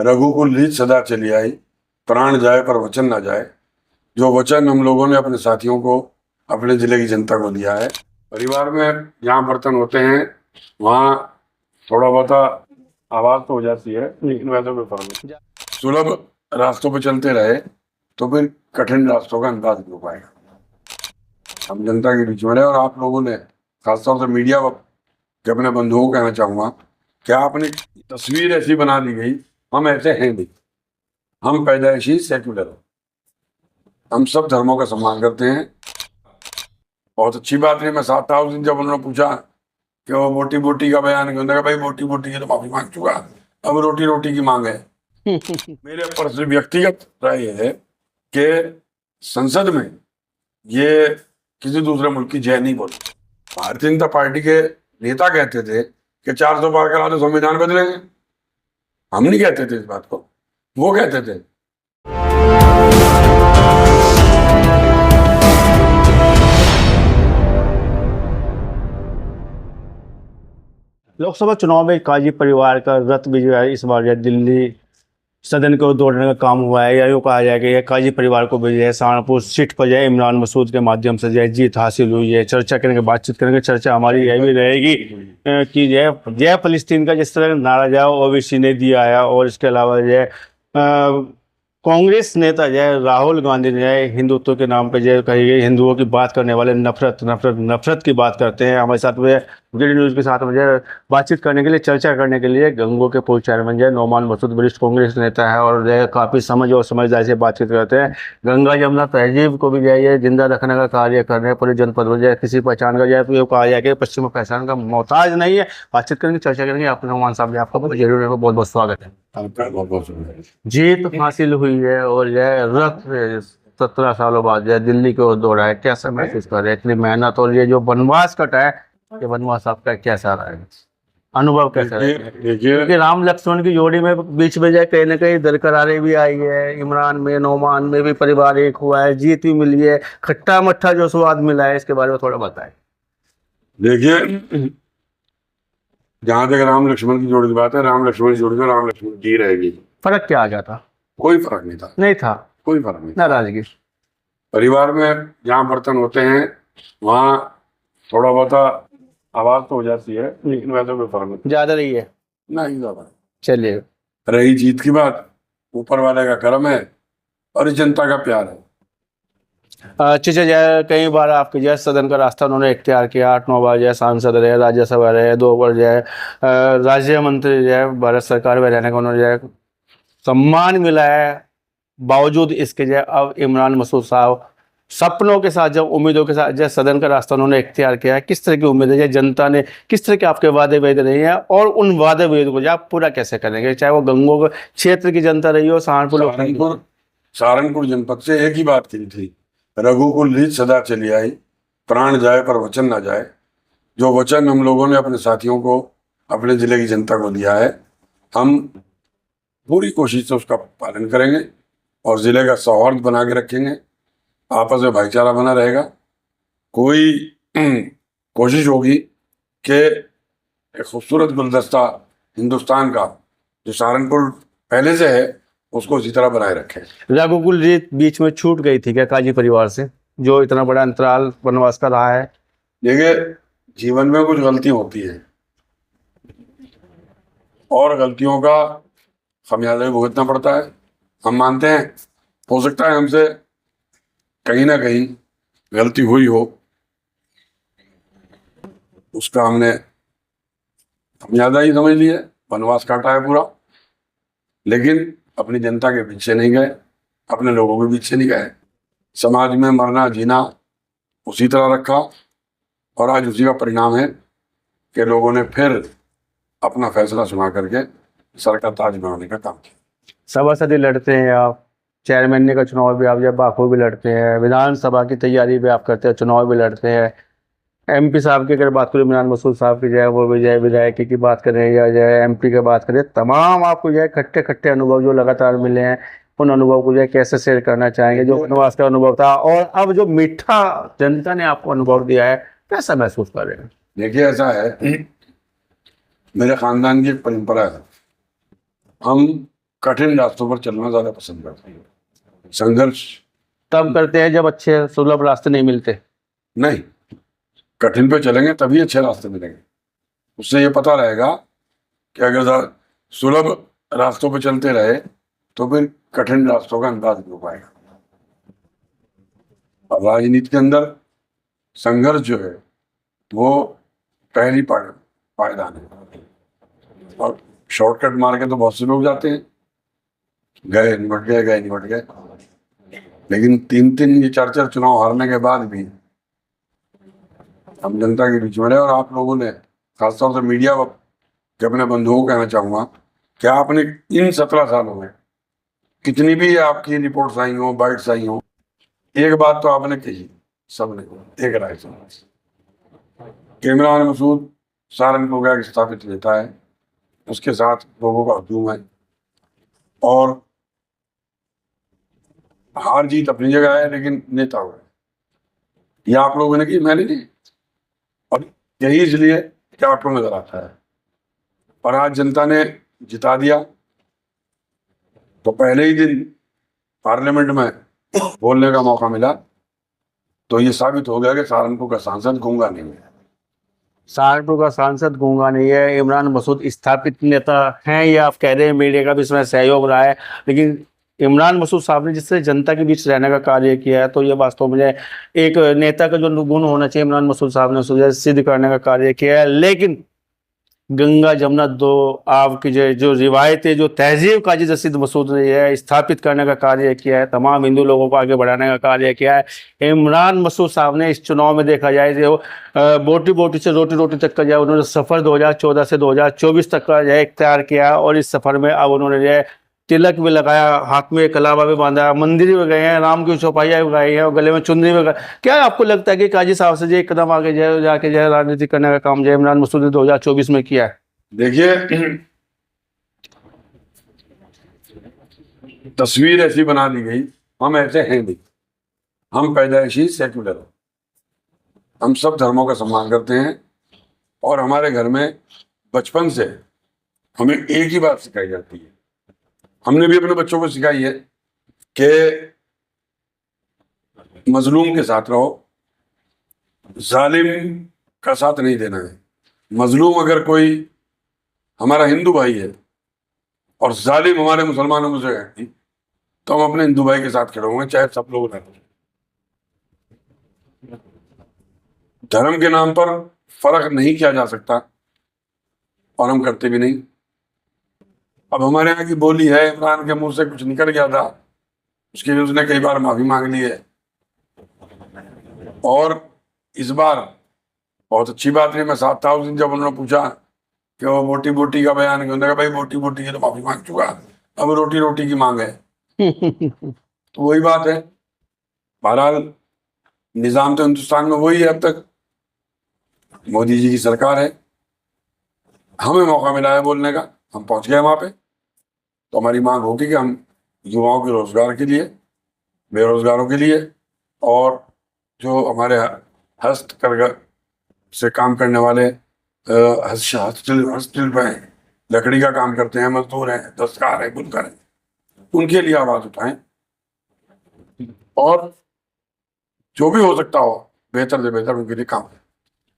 रघुकुल रीत सदा चली आई, प्राण जाए पर वचन ना जाए। जो वचन हम लोगों ने अपने साथियों को, अपने जिले की जनता को दिया है, परिवार में जहाँ बर्तन होते हैं वहाँ थोड़ा बहुत आवाज तो हो जाती है, लेकिन वैसे कोई फर्क नहीं। सुलभ रास्तों पर चलते रहे तो फिर कठिन रास्तों का अंदाज नहीं हो पाएगा। हम जनता के बीच में रहे, और आप लोगों ने, खासतौर से मीडिया के अपने बंधुओं को कहना चाहूंगा कि आपने तस्वीर ऐसी बना दी गई, हम ऐसे हैं नहीं, हम पैदाइशी सेक्युलर हैं, हम सब धर्मों का सम्मान करते हैं। बहुत अच्छी बात है। मैं 7 था उस दिन जब उन्होंने पूछा कि वो बोटी बोटी का बयान क्यों, कहा भाई बोटी बोटी की तो माफी मांग चुका, अब रोटी रोटी की मांग है। मेरे पर व्यक्तिगत राय है कि संसद में ये किसी दूसरे मुल्क की जय नहीं बोली। भारतीय जनता पार्टी के नेता कहते थे कि 400 पार करा तो संविधान बदलेंगे। हम नहीं कहते थे इस बात को, वो कहते थे। लोकसभा चुनाव में काजी परिवार का रथ विजय इस बार दिल्ली सदन को दौड़ने का काम हुआ है, या यूँ कहा जाए कि यह काजी परिवार को भी सहारनपुर सीट पर इमरान मसूद के माध्यम से जीत हासिल हुई है। चर्चा करेंगे, बातचीत करेंगे। चर्चा हमारी यह भी रहेगी कि जय फलस्तीन का जिस तरह नारा ओवैसी ने दिया है, और इसके अलावा कांग्रेस नेता राहुल गांधी ने हिंदुत्व के नाम पे कही गई हिंदुओं की बात करने वाले नफरत नफरत नफरत की बात करते हैं। हमारे साथ में डीडी न्यूज़ के साथ मुझे बातचीत करने के लिए, चर्चा करने के लिए गंगो के पूर्व चेयरमैन नौमान मसूद वरिष्ठ कांग्रेस नेता है, और काफ़ी समझ और समझदारी से बातचीत करते हैं। गंगा जमुना तहजीब को भी जिंदा रखने का कार्य कर रहे हैं पूरे जनपद में। किसी पहचान का तो ये कहा जाए कि पश्चिम पहचान का मोहताज नहीं है। बातचीत करेंगे, चर्चा करेंगे। आप नौमान साहब आपका बहुत बहुत स्वागत है। जीत हासिल हुई है, और रथ 17 सालों बाद दिल्ली की ओर दौड़ा है। कैसा महसूस कर रहे हैं इतनी मेहनत, और ये जो वनवास कटा है, ये वनवास आपका कैसा रहा है, अनुभव कैसा रहा है? क्योंकि राम लक्ष्मण की जोड़ी में बीच में कहीं ना कहीं दरकरारी भी आई है, इमरान में नौमान में भी परिवार एक हुआ है, जीत भी मिली है, खट्टा मट्ठा जो स्वाद मिला है, इसके बारे में थोड़ा बताएं। देखिए, जहां तक राम लक्ष्मण की जोड़ी की बात है, राम लक्ष्मण की जोड़ी में राम लक्ष्मण की रहेगी। फर्क क्या आ गया था? कोई फर्क नहीं था, नहीं था, कोई फर्क नहीं। नाराजगी परिवार में जहाँ बर्तन होते हैं वहाँ थोड़ा बहुत आवाज तो हो जाती है, लेकिन वैसे कोई फर्क नहीं। ज्यादा रही है? नहीं ज्यादा। चलिए, रही जीत की बात, ऊपर वाले का करम है और इस जनता का प्यार है। अच्छा, कई बार आपके सदन का रास्ता उन्होंने इख्तियार किया। 8-9 बार सांसद रहे, राज्यसभा रहे, 2 बार राज्य मंत्री भारत सरकार में रहने का उन्होंने सम्मान मिला है। बावजूद इसके अब इमरान मसूद साहब सपनों के साथ, जब उम्मीदों के साथ सदन का रास्ता उन्होंने इख्तियार किया है, किस तरह की उम्मीद है? जनता ने किस तरह के आपके वादे वेदे रहे हैं, और उन वादे वेदों को आप पूरा कैसे करेंगे? चाहे वो गंगो क्षेत्र की जनता रही हो, सहारनपुर जनपद से एक ही बात की थी, रघुकुल रीत सदा चली आई, प्राण जाए पर वचन ना जाए। जो वचन हम लोगों ने अपने साथियों को, अपने जिले की जनता को दिया है, हम पूरी कोशिश से उसका पालन करेंगे और जिले का सौहार्द बना के रखेंगे। आपस में भाईचारा बना रहेगा। कोई कोशिश होगी कि एक खूबसूरत गुलदस्ता हिंदुस्तान का जो सहारनपुर पहले से है उसको इसी तरह बनाए रखें। रघुकुल रीत बीच में छूट गई थी क्या काजी परिवार से, जो इतना बड़ा अंतराल वनवास का रहा है? देखिए, जीवन में कुछ गलती होती है और गलतियों का खमियाजा भी भुगतना पड़ता है। हम मानते हैं, हो सकता है हमसे कहीं ना कहीं गलती हुई हो, उसका हमने खमियाजा ही समझ लिया, वनवास काटा है पूरा। लेकिन अपनी जनता के बीच से नहीं गए, अपने लोगों के बीच से नहीं गए। समाज में मरना जीना उसी तरह रखा, और आज उसी का परिणाम है कि लोगों ने फिर अपना फैसला सुना करके सरकार ताज बनाने का काम किया। सभासद लड़ते हैं आप, चेयरमैन का चुनाव भी आप बाखूबी लड़ते हैं, विधानसभा की तैयारी भी आप करते हैं, चुनाव भी लड़ते हैं। एमपी साहब की अगर बात करें, इमरान मसूद साहब की वो भी विधायकी की बात करें या एमपी की बात करें, तमाम आपको खट्टे खट्टे अनुभव जो लगातार मिले हैं, उन अनुभव को कैसे शेयर करना चाहेंगे? जो वनवास का अनुभव था और अब जो मीठा जनता ने आपको अनुभव दिया है, कैसा महसूस कर रहे हैं? देखिए, ऐसा है, मेरे खानदान की एक परंपरा है, हम कठिन रास्तों पर चलना ज्यादा पसंद करते हैं। संघर्ष तब करते हैं जब अच्छे सुलभ रास्ते नहीं मिलते। नहीं, कठिन पे चलेंगे तभी अच्छे रास्ते मिलेंगे। उससे ये पता रहेगा कि अगर सुलभ रास्तों पर चलते रहे तो फिर कठिन रास्तों का अंदाज नहीं हो पाएगा। और राजनीति के अंदर संघर्ष जो है वो पहली पायदान है। और शॉर्टकट मार के तो बहुत से लोग जाते हैं, गए निपट गए, गए निपट गए। लेकिन 3-3 ये 4-4 चुनाव हारने के बाद भी हम जनता के बीच में रहे। और आप लोगों ने, खासतौर से मीडिया के अपने बंधुओं को कहना चाहूंगा कि आपने इन 17 सालों में कितनी भी आपकी रिपोर्ट्स आई हो, बाइट्स आई हो, एक बात तो आपने कही, सबने एक राय से कि इमरान मसूद सहारनपुर का एक स्थापित नेता है, उसके साथ लोगों का हजूम है और हार जीत अपनी जगह है, लेकिन नेता हुआ है। ये आप लोगों ने की, मैंने नहीं। और यही इसलिए कि आपको नजर आता है। और आज जनता ने जिता दिया तो पहले ही दिन पार्लियामेंट में बोलने का मौका मिला, तो ये साबित हो गया कि सहारनपुर का सांसद गूंगा नहीं है। सहारनपुर का सांसद गूंगा नहीं है, इमरान मसूद स्थापित नेता हैं, ये आप कह रहे हैं, मीडिया का भी इसमें सहयोग रहा है। लेकिन इमरान मसूद साहब ने जिससे जनता के बीच रहने का कार्य किया है, तो ये वास्तव में एक नेता का जो गुण होना चाहिए, इमरान मसूद साहब ने उसे सिद्ध करने का कार्य किया है। लेकिन गंगा जमुना दो आब की जो रिवायतें, जो तहजीब का जिस सिद्ध मसूद ने है स्थापित करने का कार्य किया है, तमाम हिंदू लोगों को आगे बढ़ाने का कार्य किया है। इमरान मसूद साहब ने इस चुनाव में देखा जाए जो बोटी बोटी से रोटी रोटी तक का जो उन्होंने सफ़र 2014 से 2024 तक का जो है इख्तियार किया। और इस सफ़र में अब उन्होंने जो है तिलक भी लगाया, हाथ में कलावा भी बांधा, मंदिर भी गए हैं, राम की चौपाइयाँ भी गाई हैं और गले में चुनरी भी। क्या आपको लगता है कि काजी साहब से जो एक कदम आगे जाए जाके जो है राजनीति करने का काम जो इमरान मसूद ने 2024 में किया है? देखिए, तस्वीर ऐसी बना दी गई, हम ऐसे हैं नहीं, हम पैदाइशी सेक्युलर हैं, हम सब धर्मों का सम्मान करते हैं। और हमारे घर में बचपन से हमें एक ही बात सिखाई जाती है, हमने भी अपने बच्चों को सिखाई है कि मजलूम के साथ रहो, जालिम का साथ नहीं देना है। मजलूम अगर कोई हमारा हिंदू भाई है और जालिम हमारे मुसलमानों में से है, तो हम अपने हिंदू भाई के साथ खड़े होंगे, चाहे सब लोग ना। धर्म के नाम पर फर्क नहीं किया जा सकता और हम करते भी नहीं। अब हमारे यहाँ की बोली है, इमरान के मुंह से कुछ निकल गया था, उसके लिए उसने कई बार माफी मांग ली है। और इस बार बहुत अच्छी बात है, मैं साथ था उस दिन जब उन्होंने पूछा कि वो बोटी बोटी का बयान क्यों, भाई बोटी बोटी की तो माफी मांग चुका, अब रोटी रोटी की मांग है। तो वही बात है। बहरहाल निजाम तो हिंदुस्तान में वही है, अब तक मोदी जी की सरकार है, हमें मौका मिला है बोलने का, हम पहुंच गए वहां पे। तो हमारी मांग होगी कि हम युवाओं के रोजगार के लिए, बेरोजगारों के लिए, और जो हमारे हस्तकरघा से काम करने वाले हस्तशिल्प हैं, लकड़ी का काम करते हैं, मजदूर हैं, दस्तकार हैं, बुनकर हैं, उनके लिए आवाज उठाएं और जो भी हो सकता हो बेहतर से बेहतर उनके लिए काम करें।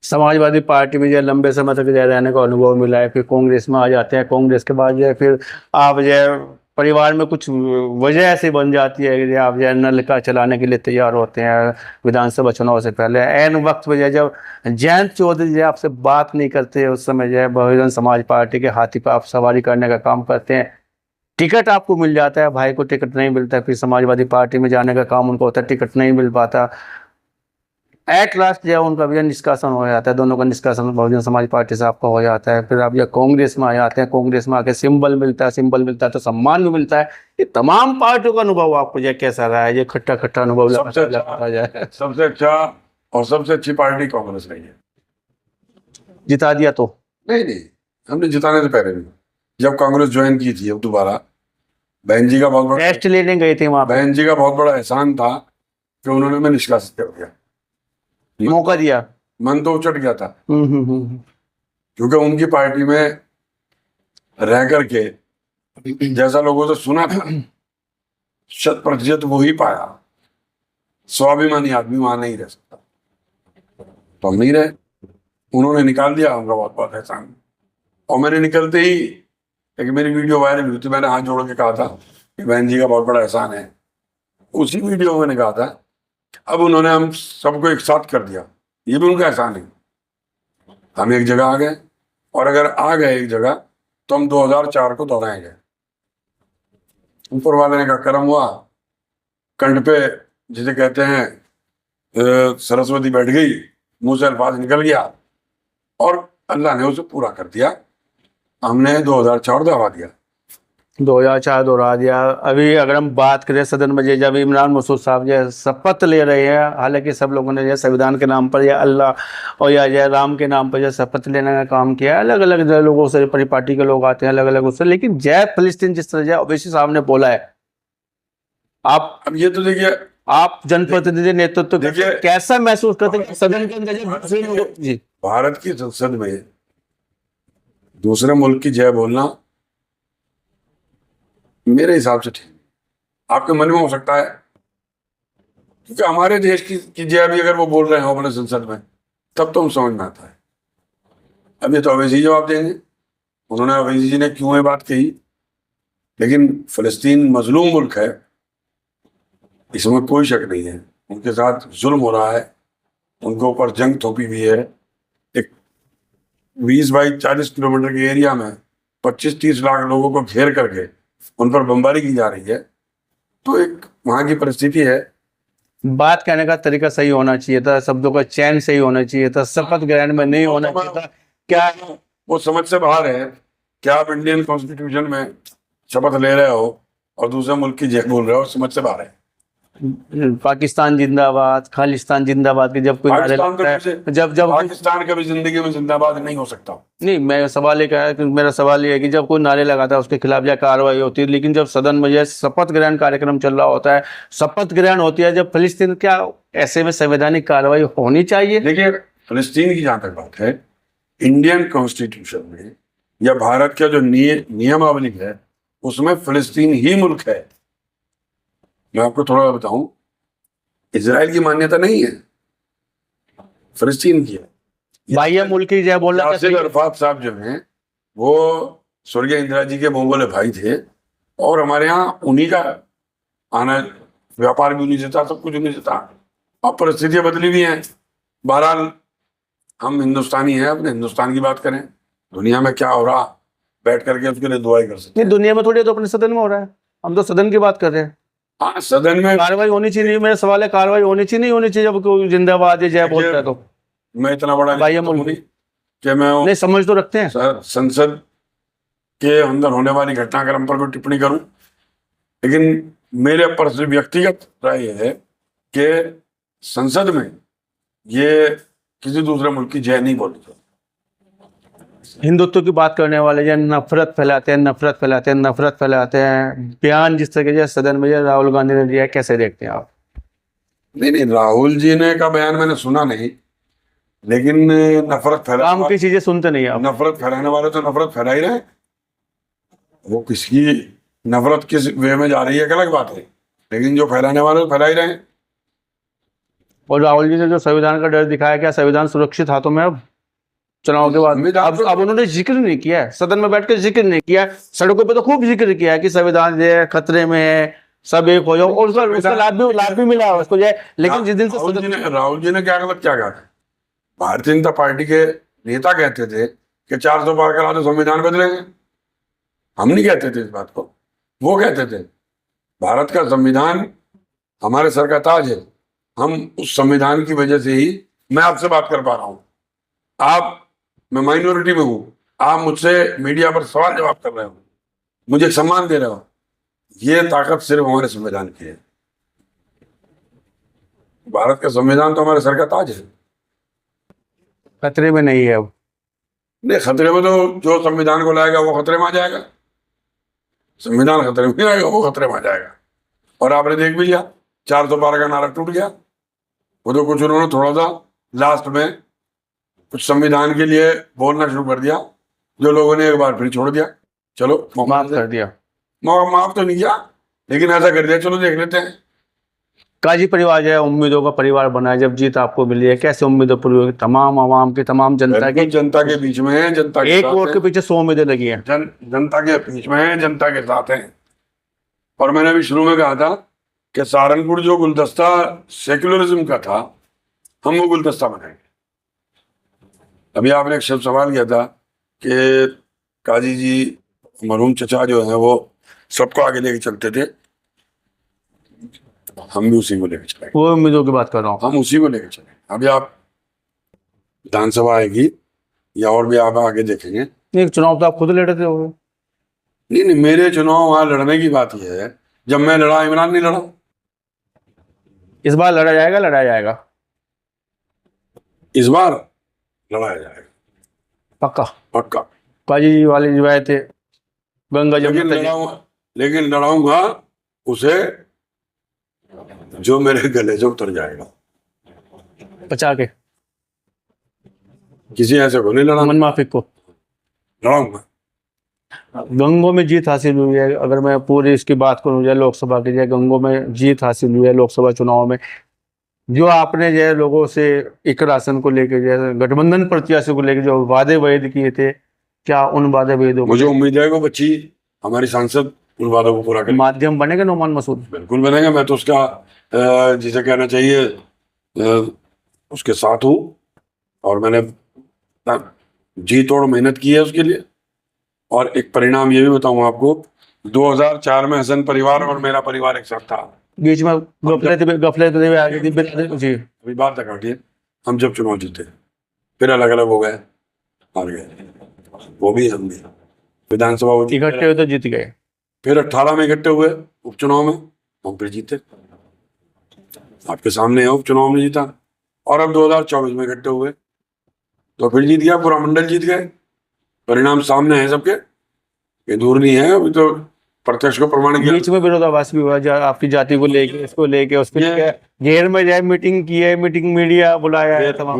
समाजवादी पार्टी में जो लंबे समय तक जो रहने का अनुभव मिला है, फिर कांग्रेस में आ जाते हैं, कांग्रेस के बाद जो है फिर आप जो है परिवार में कुछ वजह ऐसी बन जाती है कि आप जो है नल का चलाने के लिए तैयार होते हैं विधानसभा चुनाव से पहले। ऐन वक्त पर जब जयंत चौधरी जो आपसे बात नहीं करते, उस समय जो है बहुजन समाज पार्टी के हाथी पर आप सवारी करने का काम करते हैं। टिकट आपको मिल जाता है, भाई को टिकट नहीं मिलता, फिर समाजवादी पार्टी में जाने का काम उनको होता है, टिकट नहीं मिल पाता। एट लास्ट जो है उनका भी निष्कासन हो जाता है, दोनों का निष्कासन बहुजन समाज पार्टी से आपका हो जाता है। फिर आप ये कांग्रेस में आ जाते हैं, कांग्रेस में आके सिंबल मिलता है, सिंबल मिलता है तो सम्मान भी मिलता है। ये तमाम पार्टियों का अनुभव आपको जो कैसा रहा है, ये खट्टा खट्टा अनुभव सबसे अच्छा और सबसे अच्छी पार्टी कांग्रेस रही है। जिता दिया तो नहीं, हमने जिताने से पहले भी जब कांग्रेस ज्वाइन की थी, अब दोबारा बहन जी का बहुत बड़ा टेस्ट लेने गए थे वहां, बहन जी का बहुत बड़ा एहसान था कि उन्होंने हमें निष्कासित कर दिया, मौका दिया, मन तो उचट गया था। क्योंकि उनकी पार्टी में रह करके जैसा लोगों से सुना था 100% वो ही पाया। स्वाभिमानी आदमी वहां नहीं रह सकता, तो हम नहीं रहे, उन्होंने निकाल दिया, उनका बहुत बहुत एहसान। और मैंने निकलते ही एक मेरी वीडियो वायरल हुई थी, मैंने हाथ जोड़ के कहा था कि बहन जी का बहुत बड़ा एहसान है। उसी वीडियो में मैंने कहा था अब उन्होंने हम सबको एक साथ कर दिया, ये भी उनका एहसान है। हम एक जगह आ गए, और अगर आ गए एक जगह तो हम 2004 को दोहराएंगे। ऊपर वाले का कर्म हुआ, कंठ पे जिसे कहते हैं सरस्वती बैठ गई, मुंह से अल्फाज निकल गया, और अल्लाह ने उसे पूरा कर दिया। हमने 2004 दोहरा दिया। 2004 दोहरा दिया। अभी अगर हम बात करें सदन में जब इमरान मसूद साहब जो शपथ ले रहे हैं, हालांकि सब लोगों ने जो संविधान के नाम पर या अल्लाह और या राम के नाम पर जो शपथ लेने का काम किया, अलग अलग लोगों से, पार्टी के लोग आते हैं अलग अलग उससे, लेकिन जय फिलिस्तीन जिस तरह जय ओवैसी साहब ने बोला है, आप अब ये तो देखिए, आप जनप्रतिनिधि नेतृत्व देखिए, कैसा महसूस करते हैं सदन के अंदर जी? भारत की संसद में दूसरे मुल्क की जय बोलना मेरे हिसाब से ठीक, आपके मन में हो सकता है, क्योंकि हमारे देश की जय भी अगर वो बोल रहे हो अपने संसद में, तब तो हम समझ में आता है। अब ये तो अवैसी जवाब देंगे, उन्होंने अवैसी जी ने क्यों ये बात कही, लेकिन फिलिस्तीन मजलूम मुल्क है, इसमें कोई शक नहीं है। उनके साथ जुल्म हो रहा है, उनके ऊपर जंग थोपी हुई है। एक 20 बाई 40 किलोमीटर के एरिया में 25-30 लाख लोगों को घेर करके उन पर बमबारी की जा रही है, तो एक वहां की परिस्थिति है। बात कहने का तरीका सही होना चाहिए था, शब्दों का चयन सही होना चाहिए था, शपथ ग्रहण में नहीं होना चाहिए था। क्या वो समझ से बाहर है? क्या आप इंडियन कॉन्स्टिट्यूशन में शपथ ले रहे हो और दूसरे मुल्क की जय बोल रहे हो? समझ से बाहर है। पाकिस्तान जिंदाबाद, खालिस्तान जिंदाबाद की जब कोई नारे लगता है, जब पाकिस्तान कभी जिंदगी में जिंदाबाद नहीं हो सकता। नहीं, मैं सवाल ये है कि मेरा सवाल ये है कि जब कोई नारे लगाता है उसके खिलाफ या कार्रवाई होती है, लेकिन जब सदन में यह शपथ ग्रहण कार्यक्रम चल रहा होता है, शपथ ग्रहण होती है जब फिलिस्तीन, क्या ऐसे में संवैधानिक कार्रवाई होनी चाहिए? देखिए, फिलिस्तीन की जहां तक बात है, इंडियन कॉन्स्टिट्यूशन में या भारत का जो नियमावली है उसमें फिलिस्तीन ही मुल्क है। मैं आपको थोड़ा बताऊं, इजराइल की मान्यता नहीं है, फिलिस्तीन की है। बाह्य मुल्क की जय बोलना यासिर अरफात साहब जो हैं, वो स्वर्गीय इंदिरा जी के मंगोले भाई थे, और हमारे यहाँ उन्हीं का आना, व्यापार भी उन्हीं से था, सब कुछ उन्हीं से था। अब परिस्थितियां बदली हुई हैं। बहरहाल हम हिंदुस्तानी हैं, अपने हिंदुस्तान की बात करें, दुनिया में क्या हो रहा बैठ करके उसके लिए दुआई कर सकते नहीं, दुनिया में थोड़ी, तो अपने सदन में हो रहा है, हम तो सदन की बात कर रहे हैं। हाँ, सदन में कार्रवाई होनी चाहिए, मेरा सवाल है कार्रवाई होनी चाहिए नहीं होनी चाहिए जब कोई जिंदाबाद या जय बोलता है तो? मैं इतना बड़ा बाह्य नहीं मुल्क कि मैं नहीं समझ तो रखते हैं संसद के अंदर होने वाली घटनाक्रम पर कोई टिप्पणी करूं, लेकिन मेरे पर से व्यक्तिगत राय है कि संसद में ये किसी दूसरे मुल्क की जय नहीं बोलनी चाहिए। हिंदुत्व की बात करने वाले जो नफरत फैलाते हैं, नफरत फैलाते हैं, नफरत फैलाते हैं, बयान जिस तरह के सदन में राहुल गांधी ने दिया, कैसे देखते हैं आप? नहीं, राहुल जी ने का बयान मैंने सुना नहीं, लेकिन नफरत काम की चीजें सुनते नहीं आप? नफरत फैलाने वाले तो नफरत फैला ही रहे, वो किसकी नफरत किस वे में जा रही है एक अलग बात है, लेकिन जो फैलाने वाले तो फैला ही रहे। और राहुल जी ने जो संविधान का डर दिखाया, क्या संविधान सुरक्षित हाथों में अब चुनाव के बाद? अब उन्होंने जिक्र नहीं किया है, सदन में बैठ कर जिक्र नहीं किया, सड़कों पे तो खूब जिक्र किया है कि संविधान जो है खतरे में है, सब एक हो जाओ, और उसका लाभ भी मिला है उसको जो है। लेकिन जिस दिन से राहुल जी ने क्या गलत क्या कहा? भारतीय जनता पार्टी के नेता कहते थे कि 400 पार करा तो संविधान बदलेंगे। हम नहीं कहते थे इस बात को, वो कहते थे भारत का संविधान हमारे सर का ताज है, हम उस संविधान की वजह से ही मैं आपसे बात कर पा रहा हूं। मैं माइनॉरिटी में हूं, आप मुझसे मीडिया पर सवाल जवाब कर रहे हो, मुझे सम्मान दे रहे हो, ये ताकत सिर्फ हमारे संविधान की है। भारत का संविधान तो हमारे सर का ताज है, खतरे में नहीं है अब। नहीं, खतरे में तो जो संविधान को लाएगा वो खतरे में आ जाएगा, संविधान खतरे में नहीं आएगा, वो खतरे में आ जाएगा। और आपने देख भी लिया, 400 पार का नारा टूट गया। वो तो कुछ उन्होंने थोड़ा सा लास्ट में कुछ संविधान के लिए बोलना शुरू कर दिया, जो लोगों ने एक बार फिर छोड़ दिया, चलो माफ कर दिया। माफ तो नहीं किया, लेकिन ऐसा कर दिया चलो देख लेते हैं। काजी परिवार जो है उम्मीदों का परिवार बना है, जब जीत आपको मिली है कैसे उम्मीदों पूरी होगी? तमाम आवाम की, तमाम जनता की, बिल्कुल जनता के बीच में है, जनता के एक साथ वोट है, के पीछे 100 उम्मीदें लगी हैं। जनता के बीच में है, जनता के साथ है। और मैंने अभी शुरू में कहा था कि सहारनपुर जो गुलदस्ता सेक्युलरिज्म का था, हम वो गुलदस्ता बनाएंगे। अभी आपने एक शब्द सवाल किया था कि काजी जी, मरहूम चचा जो है वो सबको आगे लेके चलते थे, हम भी उसी को लेके चलेंगे। वो उम्मीदों की बात कर रहा हूँ। हम उसी को लेके चलेंगे। अभी आप विधानसभा आएगी या और भी आप आगे देखेंगे। एक चुनाव तो आप खुद लड़े थे वो। नहीं नहीं, मेरे चुनाव वहां लड़ने की बात यह है, जब मैं लड़ा इमरान नहीं लड़ा। इस बार लड़ा जाएगा, लड़ा जाएगा इस बार लड़ाया जाएगा पक्का। पक्का। काजी जी वाले जो आए थे गंगा लेकिन लड़ाऊंगा उसे जो मेरे गले से उतर जाएगा, बचा के, किसी ऐसे को नहीं लड़ा, मन माफिक को लड़ाऊंगा। गंगों में जीत हासिल हुई है। अगर मैं पूरी इसकी बात करूं, जो लोकसभा की, जो गंगों में जीत हासिल हुई है लोकसभा चुनाव में, जो आपने जो है लोगों से एक राशन को लेकर, जो गठबंधन प्रत्याशी को लेकर जो वादे वेद किए थे, क्या उन वादे वेदों मुझे उम्मीद है कि बच्ची हमारी सांसद उन वादों को पूरा करेगी। माध्यम बनेगा नौमान मसूद? बिल्कुल बनेगा। मैं तो उसका जिसे कहना चाहिए उसके साथ हूँ, और मैंने जी तोड़ मेहनत की है उसके लिए। और एक परिणाम ये भी बताऊं आपको, 2004 में हसन परिवार और मेरा परिवार एक साथ था। बीच में गफलत आगे थी जी। अभी बात तक हटिए, हम जब चुनाव जीते फिर अलग अलग हो गए, हार गए, वो भी हम भी। विधानसभा इकट्ठे हुए तो जीत गए, फिर 18 में इकट्ठे हुए उपचुनाव में, हम फिर जीते। आपके सामने है, उपचुनाव में जीता। और अब 2024 में इकट्ठे हुए तो फिर जीत गया, पूरा मंडल जीत गए। परिणाम सामने है सबके, ये दूर नहीं है। अभी तो प्रत्यक्ष को प्रमाण किया। बीच में विरोधाभास भी हुआ आपकी जाति को लेके, इसको लेके, उसके घेर में जाए मीटिंग की है, मीटिंग मीडिया बुलाया है तमाम।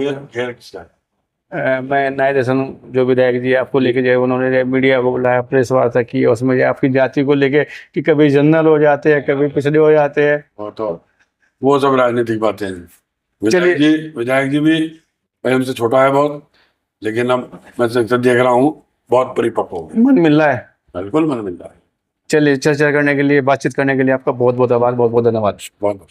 मैं नायब हसन जो विधायक जी आपको लेके जाए, उन्होंने मीडिया को बुलाया, प्रेस वार्ता की, उसमें आपकी जाति को लेके कि कभी जनरल हो जाते हैं, कभी पिछड़े हो जाते हैं। तो वो सब राजनीतिक बातें हैं। विधायक जी भी हमसे छोटा है बहुत, लेकिन अब मैं देख रहा हूँ बहुत परिपक्व हो गए। मन मिल रहा है, बिल्कुल मन मिल रहा है। चलिए, चर्चा करने के लिए, बातचीत करने के लिए आपका बहुत बहुत आभार, बहुत बहुत धन्यवाद। बहुत बहुत